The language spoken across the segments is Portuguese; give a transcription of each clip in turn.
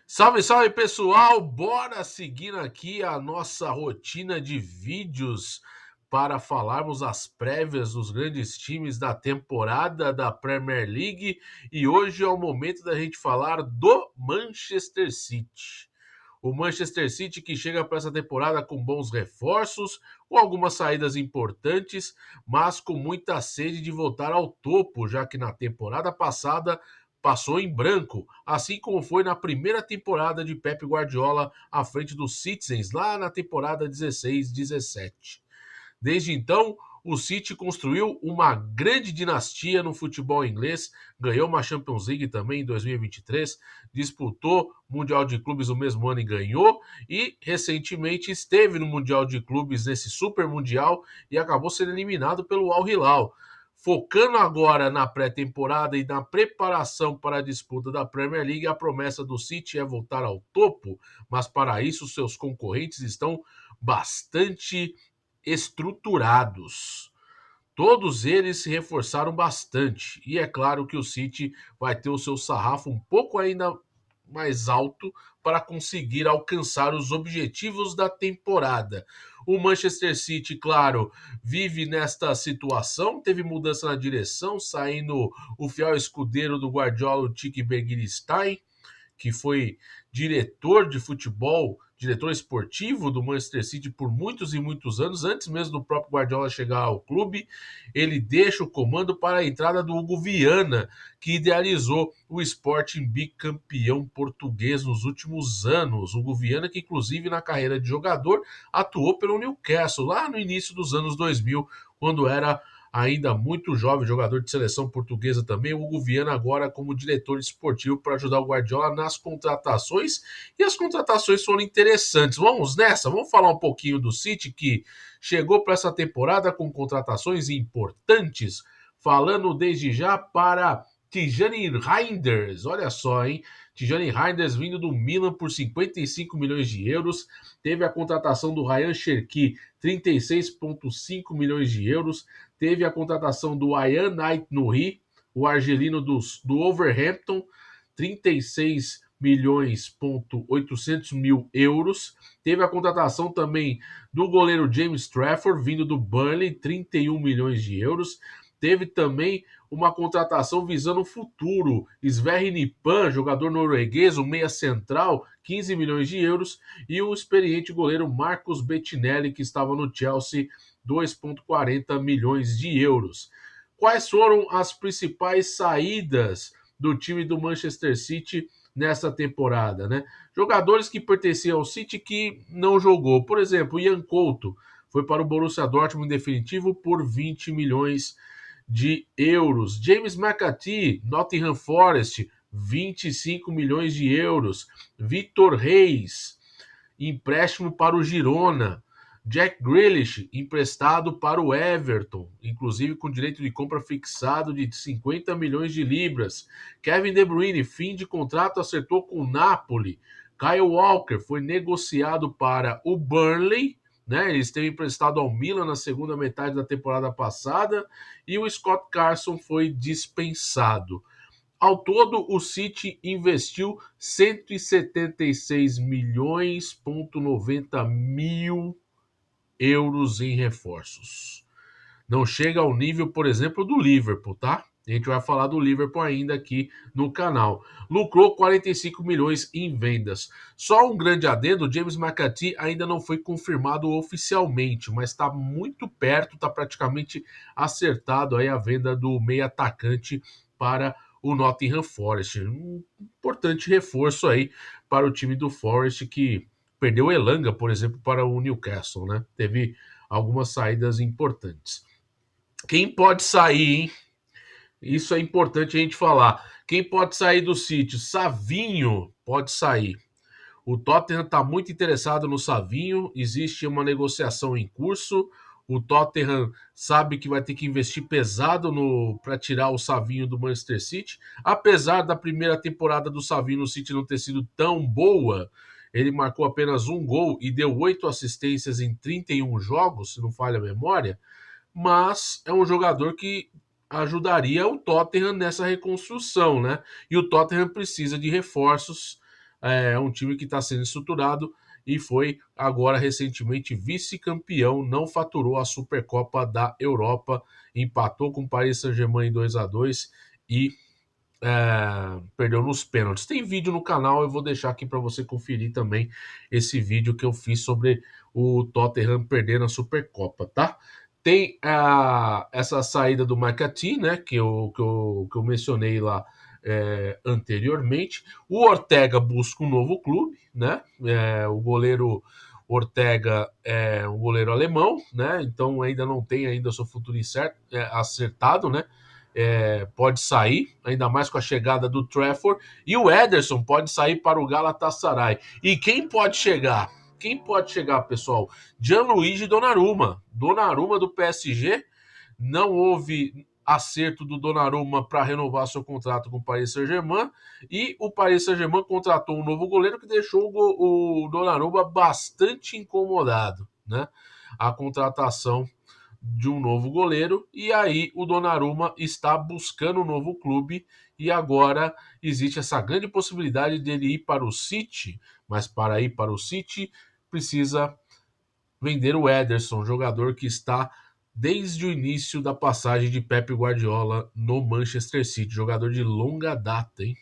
Salve, salve pessoal! Bora seguir aqui a nossa rotina de vídeos para falarmos as prévias dos grandes times da temporada da Premier League. E hoje é o momento da gente falar do Manchester City. O Manchester City que chega para essa temporada com bons reforços, com algumas saídas importantes, mas com muita sede de voltar ao topo, já que na temporada passada passou em branco, assim como foi na primeira temporada de Pep Guardiola à frente dos Citizens, lá na temporada 16-17. Desde então, o City construiu uma grande dinastia no futebol inglês, ganhou uma Champions League também em 2023, disputou Mundial de Clubes no mesmo ano e ganhou, e recentemente esteve no Mundial de Clubes, nesse Super Mundial, e acabou sendo eliminado pelo Al Hilal. Focando agora na pré-temporada e na preparação para a disputa da Premier League, a promessa do City é voltar ao topo, mas para isso seus concorrentes estão bastante estruturados. Todos eles se reforçaram bastante. E é claro que o City vai ter o seu sarrafo um pouco ainda mais alto para conseguir alcançar os objetivos da temporada. O Manchester City, claro, vive nesta situação, teve mudança na direção, saindo o fiel escudeiro do Guardiola, o Tiki Begiristain, que foi diretor de futebol, diretor esportivo do Manchester City por muitos e muitos anos, antes mesmo do próprio Guardiola chegar ao clube. Ele deixa o comando para a entrada do Hugo Viana, que idealizou o Sporting bicampeão português nos últimos anos. Hugo Viana, que inclusive na carreira de jogador atuou pelo Newcastle lá no início dos anos 2000, quando era ainda muito jovem, jogador de seleção portuguesa também. O Hugo Viana agora como diretor esportivo para ajudar o Guardiola nas contratações. E as contratações foram interessantes. Vamos nessa, vamos falar um pouquinho do City, que chegou para essa temporada com contratações importantes, falando desde já para Tijani Reinders, olha só, hein? Tijani Reinders vindo do Milan por 55 milhões de euros. Teve a contratação do Ryan Cherki, 36,5 milhões de euros. Teve a contratação do Ayan Aït-Nouri, o argelino do Wolverhampton, 36 milhões, 800 mil euros. Teve a contratação também do goleiro James Trafford, vindo do Burnley, 31 milhões de euros. Teve também uma contratação visando o futuro. Sverre Nipan, jogador norueguês, o meia central, 15 milhões de euros. E o experiente goleiro Marcos Bettinelli, que estava no Chelsea, 2,40 milhões de euros. Quais foram as principais saídas do time do Manchester City nessa temporada, né? Jogadores que pertenciam ao City que não jogou. Por exemplo, Ian Couto foi para o Borussia Dortmund em definitivo por 20 milhões de euros. James McAtee, Nottingham Forest, 25 milhões de euros. Vitor Reis, empréstimo para o Girona. Jack Grealish, emprestado para o Everton, inclusive com direito de compra fixado de 50 milhões de libras. Kevin De Bruyne, fim de contrato, acertou com o Napoli. Kyle Walker foi negociado para o Burnley, né? Ele esteve emprestado ao Milan na segunda metade da temporada passada, e o Scott Carson foi dispensado. Ao todo, o City investiu 176 milhões, 90 mil euros em reforços. Não chega ao nível, por exemplo, do Liverpool, tá? A gente vai falar do Liverpool ainda aqui no canal. Lucrou 45 milhões em vendas. Só um grande adendo, James McAtee ainda não foi confirmado oficialmente, mas está muito perto, está praticamente acertado aí a venda do meio atacante para o Nottingham Forest. Um importante reforço aí para o time do Forest, que perdeu o Elanga, por exemplo, para o Newcastle, né? Teve algumas saídas importantes. Quem pode sair, hein? Isso é importante a gente falar. Quem pode sair do City? Savinho pode sair. O Tottenham está muito interessado no Savinho, existe uma negociação em curso. O Tottenham sabe que vai ter que investir pesado para tirar o Savinho do Manchester City. Apesar da primeira temporada do Savinho no City não ter sido tão boa, ele marcou apenas um gol e deu 8 assistências em 31 jogos, se não falha a memória. Mas é um jogador que ajudaria o Tottenham nessa reconstrução, né? E o Tottenham precisa de reforços, é um time que está sendo estruturado e foi agora recentemente vice-campeão, não faturou a Supercopa da Europa, empatou com o Paris Saint-Germain em 2-2 e perdeu nos pênaltis. Tem vídeo no canal, eu vou deixar aqui para você conferir também esse vídeo que eu fiz sobre o Tottenham perder na Supercopa, tá? Tem essa saída do McAtee, né, que eu mencionei lá anteriormente. O Ortega busca um novo clube, né? O goleiro Ortega é um goleiro alemão, né? Então ainda não tem ainda seu futuro acertado, né? Pode sair, ainda mais com a chegada do Trafford, e o Ederson pode sair para o Galatasaray. E quem pode chegar? Quem pode chegar, pessoal? Gianluigi Donnarumma. Donnarumma do PSG. Não houve acerto do Donnarumma para renovar seu contrato com o Paris Saint-Germain, e o Paris Saint-Germain contratou um novo goleiro que deixou o Donnarumma bastante incomodado, né? A contratação de um novo goleiro, e aí o Donnarumma está buscando um novo clube, e agora existe essa grande possibilidade dele ir para o City, mas para ir para o City precisa vender o Ederson, jogador que está desde o início da passagem de Pep Guardiola no Manchester City, jogador de longa data, hein?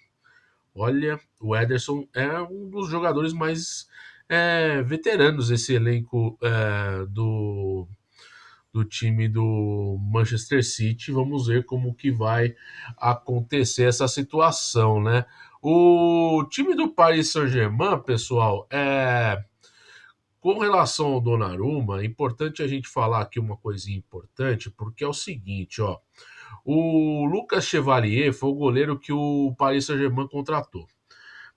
Olha, o Ederson é um dos jogadores mais veteranos desse elenco do time do Manchester City. Vamos ver como que vai acontecer essa situação, né? O time do Paris Saint-Germain, pessoal, com relação ao Donnarumma, é importante a gente falar aqui uma coisinha importante, porque é o seguinte, ó. O Lucas Chevalier foi o goleiro que o Paris Saint-Germain contratou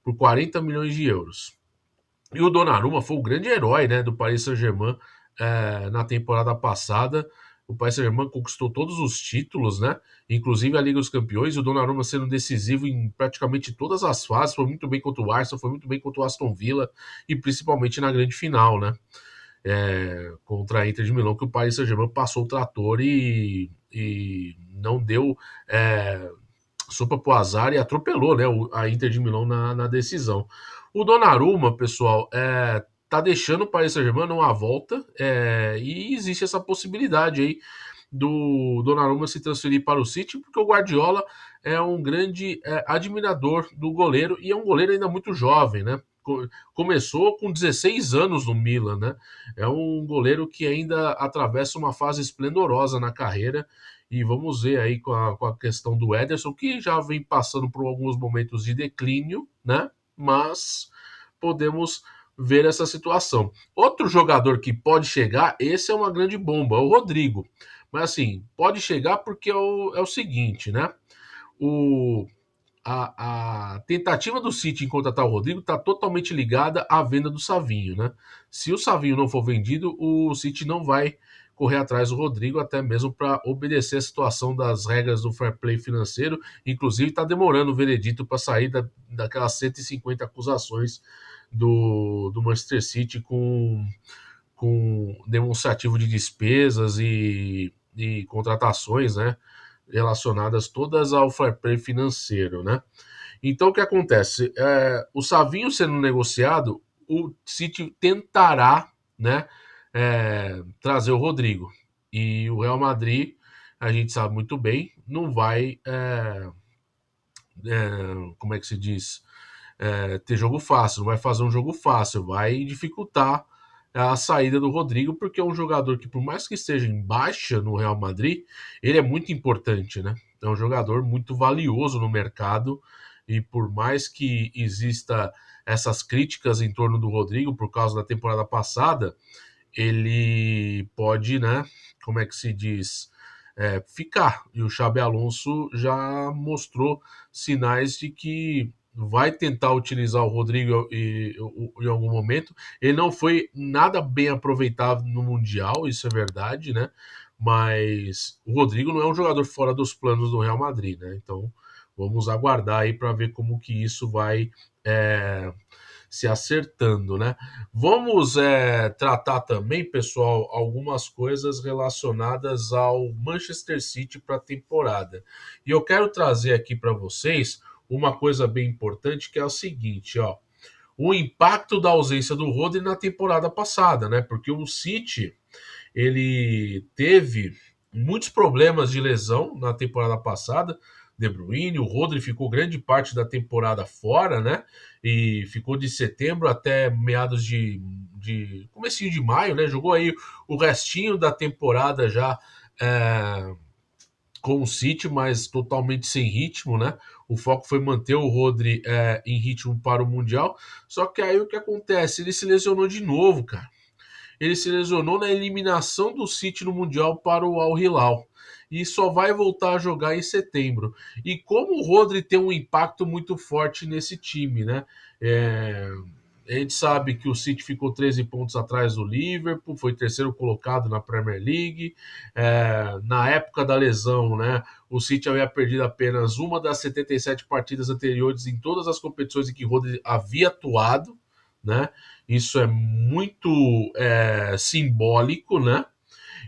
por 40 milhões de euros. E o Donnarumma foi o grande herói, né, do Paris Saint-Germain na temporada passada. O Paris Saint-Germain conquistou todos os títulos, né? Inclusive a Liga dos Campeões. O Donnarumma sendo decisivo em praticamente todas as fases. Foi muito bem contra o Arsenal, foi muito bem contra o Aston Villa e principalmente na grande final, né? Contra a Inter de Milão, que o Paris Saint-Germain passou o trator e não deu sopa pro azar e atropelou, né, a Inter de Milão na decisão. O Donnarumma, pessoal, tá deixando o Paris Saint-Germain numa volta, e existe essa possibilidade aí do Donnarumma se transferir para o City, porque o Guardiola é um grande admirador do goleiro, e é um goleiro ainda muito jovem, né? Começou com 16 anos no Milan, né? É um goleiro que ainda atravessa uma fase esplendorosa na carreira, e vamos ver aí com a questão do Ederson, que já vem passando por alguns momentos de declínio, né? Mas podemos ver essa situação. Outro jogador que pode chegar, esse é uma grande bomba, é o Rodrigo. Mas assim, pode chegar porque é o seguinte, né? O, a tentativa do City em contratar o Rodrigo está totalmente ligada à venda do Savinho, né? Se o Savinho não for vendido, o City não vai correr atrás do Rodrigo, até mesmo para obedecer a situação das regras do fair play financeiro. Inclusive, está demorando o veredito para sair daquelas 150 acusações do Manchester City com demonstrativo de despesas e contratações, né? Relacionadas todas ao fair play financeiro, né? Então, o que acontece? O Savinho sendo negociado, o City tentará, né, trazer o Rodrigo. E o Real Madrid, a gente sabe muito bem, não vai, como é que se diz, ter jogo fácil, não vai fazer um jogo fácil, vai dificultar a saída do Rodrigo, porque é um jogador que, por mais que esteja em baixa no Real Madrid, ele é muito importante, né? É um jogador muito valioso no mercado, e por mais que exista essas críticas em torno do Rodrigo por causa da temporada passada, ele pode, né? Como é que se diz? Ficar. E o Xabi Alonso já mostrou sinais de que vai tentar utilizar o Rodrigo em algum momento. Ele não foi nada bem aproveitado no Mundial, isso é verdade, né? Mas o Rodrigo não é um jogador fora dos planos do Real Madrid, né? Então vamos aguardar aí para ver como que isso vai se acertando, né? Vamos tratar também, pessoal, algumas coisas relacionadas ao Manchester City para a temporada. E eu quero trazer aqui para vocês uma coisa bem importante, que é o seguinte, ó. o impacto da ausência do Rodri na temporada passada, né? Porque o City ele teve muitos problemas de lesão na temporada passada. De Bruyne, o Rodri ficou grande parte da temporada fora, né? E ficou de setembro até meados de comecinho de maio, né? Jogou aí o restinho da temporada já é, com o City, mas totalmente sem ritmo, né? O foco foi manter o Rodri em ritmo para o Mundial. Só que aí o que acontece? Ele se lesionou de novo, cara. Ele se lesionou na eliminação do City no Mundial para o Al Hilal. E só vai voltar a jogar em setembro. E como o Rodri tem um impacto muito forte nesse time, né? É, a gente sabe que o City ficou 13 pontos atrás do Liverpool, foi terceiro colocado na Premier League. Na época da lesão, né, o City havia perdido apenas uma das 77 partidas anteriores em todas as competições em que Rodri havia atuado, né? Isso é muito simbólico, né?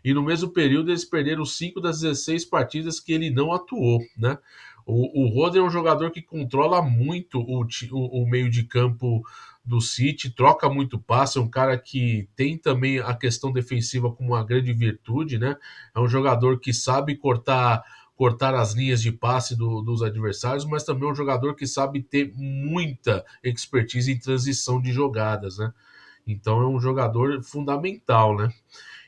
E no mesmo período eles perderam 5 das 16 partidas que ele não atuou, né? O Rodri é um jogador que controla muito o meio de campo do City, troca muito passe, é um cara que tem também a questão defensiva como uma grande virtude, né? É um jogador que sabe cortar as linhas de passe dos adversários, mas também é um jogador que sabe ter muita expertise em transição de jogadas, né? Então é um jogador fundamental, né?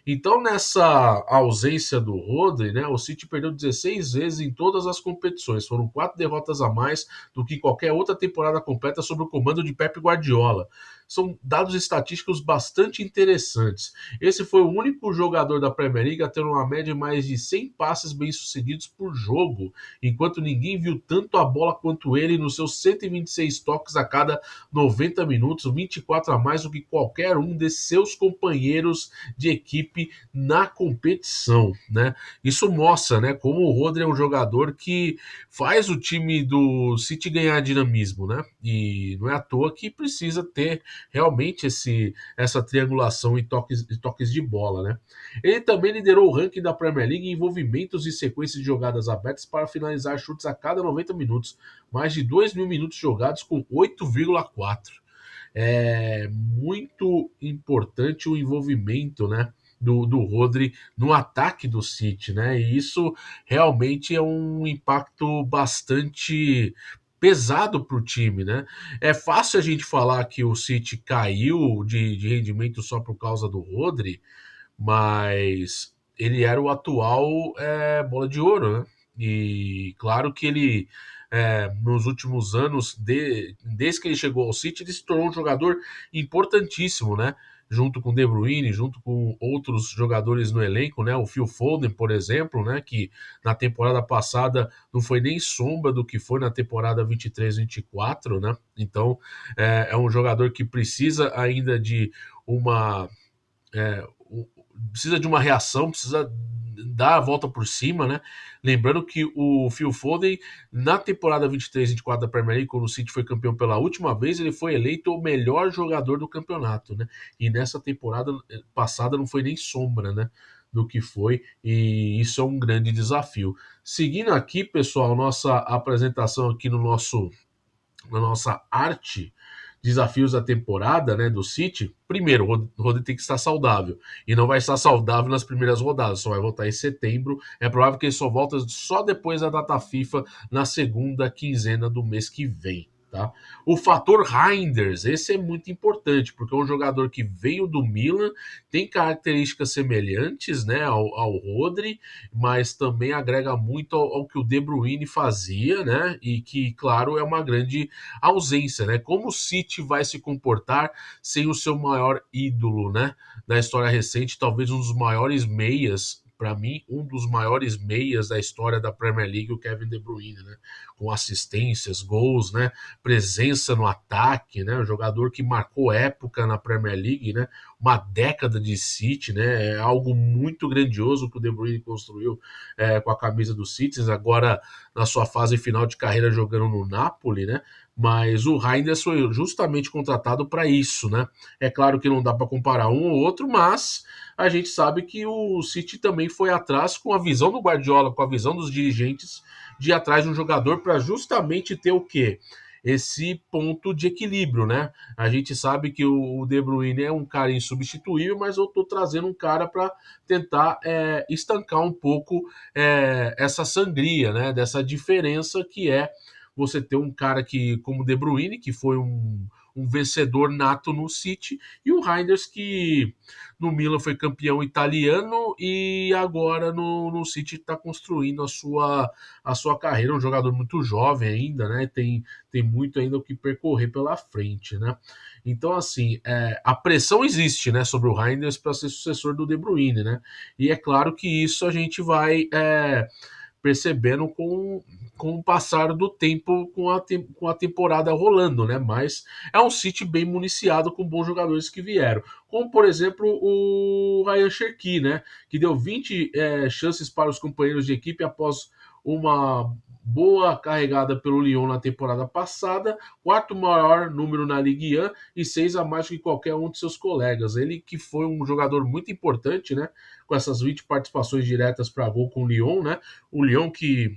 Então, nessa ausência do Rodri, né, o City perdeu 16 vezes em todas as competições. Foram 4 derrotas a mais do que qualquer outra temporada completa sob o comando de Pep Guardiola. São dados estatísticos bastante interessantes. Esse foi o único jogador da Premier League a ter uma média de mais de 100 passes bem-sucedidos por jogo, enquanto ninguém viu tanto a bola quanto ele nos seus 126 toques a cada 90 minutos, 24 a mais do que qualquer um de seus companheiros de equipe na competição, né? Isso mostra, né, como o Rodri é um jogador que faz o time do City ganhar dinamismo, né? E não é à toa que precisa ter realmente essa triangulação e toques de bola, né? Ele também liderou o ranking da Premier League em envolvimentos e sequências de jogadas abertas para finalizar chutes a cada 90 minutos, mais de 2.000 minutos jogados com 8,4. É muito importante o envolvimento, né, do Rodri no ataque do City, né? E isso realmente é um impacto bastante pesado para o time, né? É fácil a gente falar que o City caiu de rendimento só por causa do Rodri, mas ele era o atual bola de ouro, né? E claro que ele, nos últimos anos, desde que ele chegou ao City, ele se tornou um jogador importantíssimo, né? Junto com De Bruyne, junto com outros jogadores no elenco, né? O Phil Foden, por exemplo, né? Que na temporada passada não foi nem sombra do que foi na temporada 23-24, né? Então é um jogador que precisa ainda de uma é, precisa de uma reação, precisa dar a volta por cima, né? Lembrando que o Phil Foden, na temporada 23-24 da Premier League, quando o City foi campeão pela última vez, ele foi eleito o melhor jogador do campeonato, né? E nessa temporada passada não foi nem sombra, né? Do que foi, e isso é um grande desafio. Seguindo aqui, pessoal, nossa apresentação aqui na nossa arte desafios da temporada, né, do City. Primeiro, o Rodri tem que estar saudável. E não vai estar saudável nas primeiras rodadas, só vai voltar em setembro. É provável que ele só volta só depois da data FIFA, na segunda quinzena do mês que vem. Tá? O fator Reinders, esse é muito importante, porque é um jogador que veio do Milan, tem características semelhantes, né, ao Rodri, mas também agrega muito ao que o De Bruyne fazia, né, e que, claro, é uma grande ausência, né? Como o City vai se comportar sem o seu maior ídolo, né? Da história recente, talvez um dos maiores meias, para mim, um dos maiores meias da história da Premier League, o Kevin De Bruyne, né? Com assistências, gols, né? Presença no ataque, né? Um jogador que marcou época na Premier League, né? Uma década de City, né? É algo muito grandioso que o De Bruyne construiu com a camisa do City, agora na sua fase final de carreira jogando no Napoli, né? Mas o Reinders foi justamente contratado para isso, né? É claro que não dá para comparar um ou outro, mas a gente sabe que o City também foi atrás com a visão do Guardiola, com a visão dos dirigentes, de ir atrás de um jogador para justamente ter o quê? esse ponto de equilíbrio, né? A gente sabe que o De Bruyne é um cara insubstituível, mas eu estou trazendo um cara para tentar estancar um pouco essa sangria, né? Dessa diferença que é você ter um cara que, como o De Bruyne, que foi um vencedor nato no City, e o Reinders, que no Milan foi campeão italiano e agora no City está construindo a sua carreira. Um jogador muito jovem ainda, né? Tem muito ainda o que percorrer pela frente, né? Então, assim, a pressão existe, né, sobre o Reinders para ser sucessor do De Bruyne, né? E é claro que isso a gente vai percebendo com o passar do tempo, com a temporada rolando, né? Mas é um City bem municiado com bons jogadores que vieram. Como, por exemplo, o Ryan Cherki, né? Que deu 20 chances para os companheiros de equipe após uma boa carregada pelo Lyon na temporada passada, quarto maior número na Ligue 1 e 6 a mais que qualquer um de seus colegas. Ele que foi um jogador muito importante, né? Com essas 20 participações diretas para gol com o Lyon, né? O Lyon que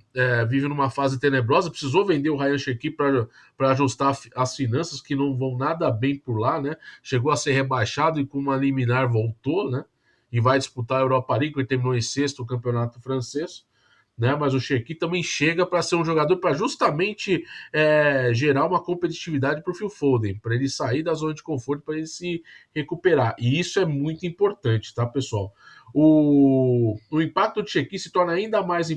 vive numa fase tenebrosa, precisou vender o Ryan Cherki para ajustar as finanças, que não vão nada bem por lá, né? Chegou a ser rebaixado e com uma liminar voltou, né? E vai disputar a Europa League, ele terminou em sexto o campeonato francês, né? Mas o Cherki também chega para ser um jogador para justamente gerar uma competitividade para o Phil Foden, para ele sair da zona de conforto, para ele se recuperar. E isso é muito importante, tá, pessoal? O impacto de Cherki se torna ainda mais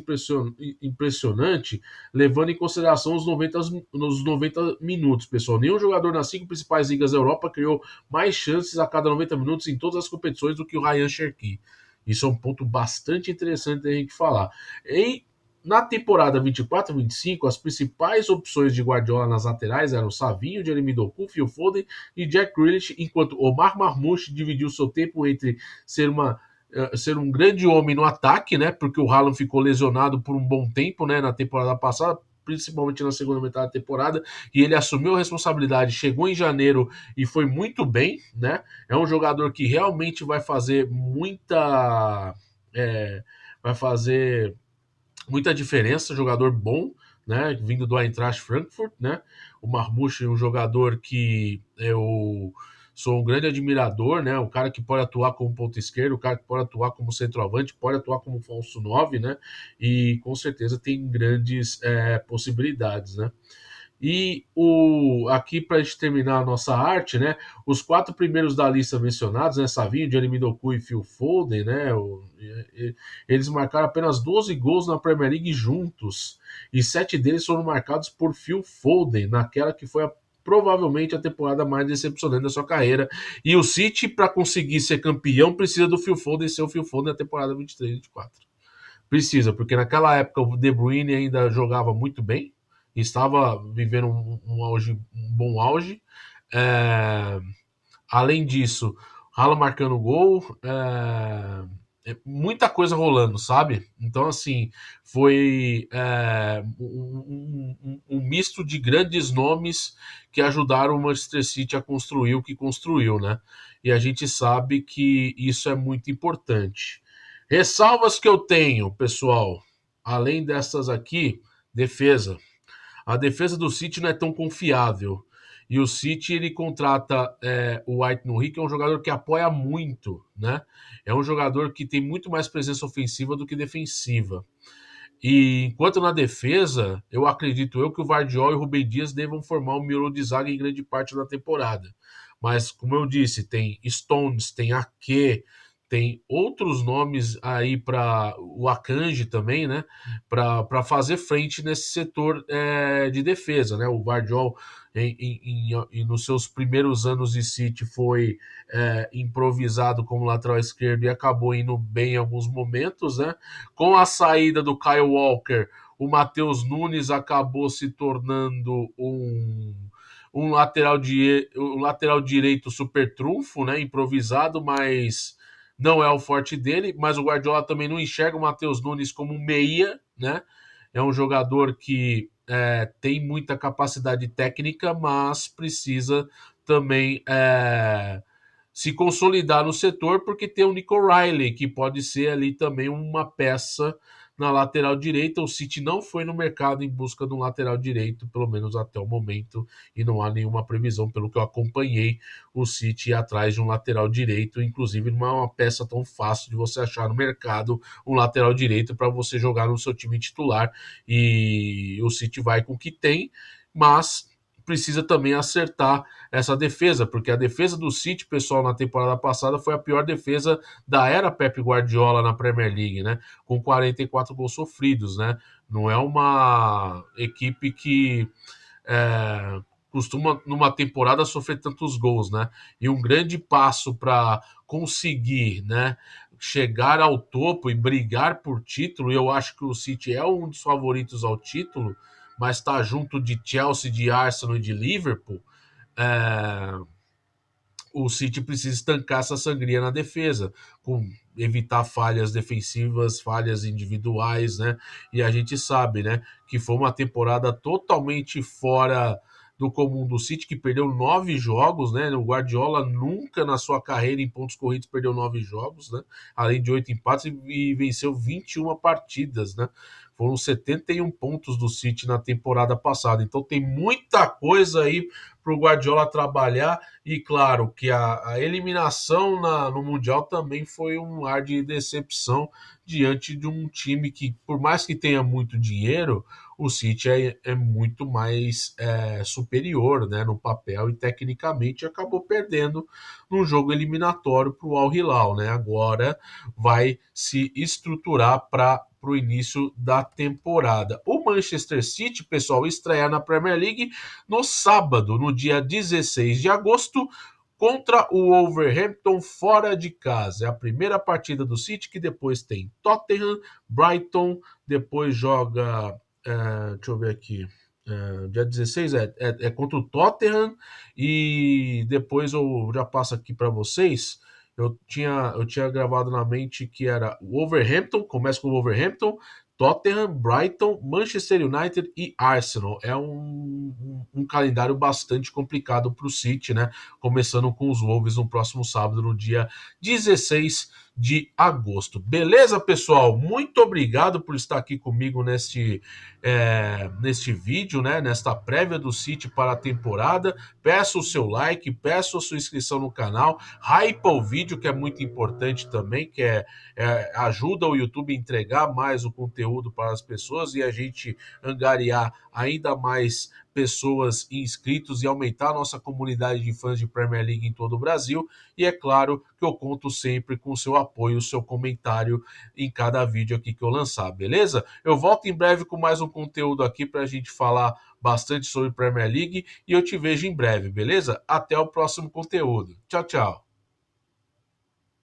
impressionante, levando em consideração nos 90 minutos, pessoal. Nenhum jogador nas 5 principais ligas da Europa criou mais chances a cada 90 minutos em todas as competições do que o Ryan Cherki. Isso é um ponto bastante interessante da gente falar. Na temporada 24-25, as principais opções de Guardiola nas laterais eram Savinho, Jeremy Doku, Phil Foden e Jack Grealish, enquanto Omar Marmoush dividiu seu tempo entre ser um grande homem no ataque, né? Porque o Haaland ficou lesionado por um bom tempo, né? Na temporada passada, principalmente na segunda metade da temporada, e ele assumiu a responsabilidade, chegou em janeiro e foi muito bem, né? É um jogador que realmente vai fazer muita diferença, jogador bom, né? Vindo do Eintracht Frankfurt, né? O Marmoush é um jogador que eu sou um grande admirador, né? O cara que pode atuar como ponta esquerda, o cara que pode atuar como centroavante, pode atuar como falso 9, né? E com certeza tem grandes possibilidades, né? E aqui para a gente terminar a nossa arte, né? Os 4 primeiros da lista mencionados, né? Savinho, Jeremy Doku e Phil Foden, né? Eles marcaram apenas 12 gols na Premier League juntos. E 7 deles foram marcados por Phil Foden, naquela que foi provavelmente a temporada mais decepcionante da sua carreira. E o City, para conseguir ser campeão, precisa do Phil Foden ser o Phil Foden na temporada 23-24. Precisa, porque naquela época o De Bruyne ainda jogava muito bem, estava vivendo um bom auge. É, além disso, Haaland marcando gol, muita coisa rolando, sabe? Então, assim, foi um misto de grandes nomes que ajudaram o Manchester City a construir o que construiu, né? E a gente sabe que isso é muito importante. Ressalvas que eu tenho, pessoal, além dessas aqui, defesa. A defesa do City não é tão confiável. E o City ele contrata o White Nouri, que é um jogador que apoia muito, né? É um jogador que tem muito mais presença ofensiva do que defensiva. E enquanto na defesa, eu acredito que o Vardiol e o Rubem Dias devam formar o miolo de zaga em grande parte da temporada. Mas, como eu disse, tem Stones, tem Ake, tem outros nomes aí para o Akanji também, né? Para fazer frente nesse setor de defesa, né? O Vardiol, nos seus primeiros anos de City, foi improvisado como lateral esquerdo e acabou indo bem em alguns momentos, né? Com a saída do Kyle Walker, o Matheus Nunes acabou se tornando um lateral direito super trunfo, né? Improvisado, mas não é o forte dele. Mas o Guardiola também não enxerga o Matheus Nunes como um meia, né? É um jogador que tem muita capacidade técnica, mas precisa também se consolidar no setor, porque tem o Nico Riley, que pode ser ali também uma peça na lateral direita. O City não foi no mercado em busca de um lateral direito, pelo menos até o momento, e não há nenhuma previsão, pelo que eu acompanhei, o City ir atrás de um lateral direito. Inclusive, não é uma peça tão fácil de você achar no mercado um lateral direito para você jogar no seu time titular, e o City vai com o que tem, mas precisa também acertar essa defesa, porque a defesa do City, pessoal, na temporada passada foi a pior defesa da era Pep Guardiola na Premier League, né? Com 44 gols sofridos, né? Não é uma equipe que costuma, numa temporada, sofrer tantos gols, né? E um grande passo para conseguir, né, chegar ao topo e brigar por título, e eu acho que o City é um dos favoritos ao título, mas está junto de Chelsea, de Arsenal e de Liverpool. é, o City precisa estancar essa sangria na defesa, com evitar falhas defensivas, falhas individuais, né? E a gente sabe, né, que foi uma temporada totalmente fora do comum do City, que perdeu 9 jogos, né? O Guardiola nunca na sua carreira em pontos corridos perdeu 9 jogos, né? Além de 8 empates, e venceu 21 partidas, né? Foram 71 pontos do City na temporada passada. Então tem muita coisa aí para o Guardiola trabalhar, e claro que a eliminação no Mundial também foi um ar de decepção diante de um time que, por mais que tenha muito dinheiro, o City é muito mais superior, né, no papel, e tecnicamente acabou perdendo num jogo eliminatório para o Al Hilal, né? Agora vai se estruturar para o início da temporada. O Manchester City, pessoal, estreia na Premier League no sábado, no dia 16 de agosto, contra o Wolverhampton fora de casa. É a primeira partida do City, que depois tem Tottenham, Brighton, depois joga. Deixa eu ver aqui. Dia 16 é contra o Tottenham, e depois eu já passo aqui para vocês. Eu tinha gravado na mente que era o Wolverhampton, começa com o Wolverhampton, Tottenham, Brighton, Manchester United e Arsenal. É um calendário bastante complicado para o City, né? Começando com os Wolves no próximo sábado, no dia 16 de agosto. Beleza, pessoal? Muito obrigado por estar aqui comigo neste vídeo, né? Nesta prévia do City para a temporada. Peço o seu like, peço a sua inscrição no canal, hypa o vídeo, que é muito importante também, que ajuda o YouTube a entregar mais o conteúdo para as pessoas e a gente angariar ainda mais pessoas inscritos e aumentar a nossa comunidade de fãs de Premier League em todo o Brasil. E é claro que eu conto sempre com o seu apoio, o seu comentário em cada vídeo aqui que eu lançar, beleza? Eu volto em breve com mais um conteúdo aqui para a gente falar bastante sobre Premier League, e eu te vejo em breve, beleza? Até o próximo conteúdo. Tchau, tchau.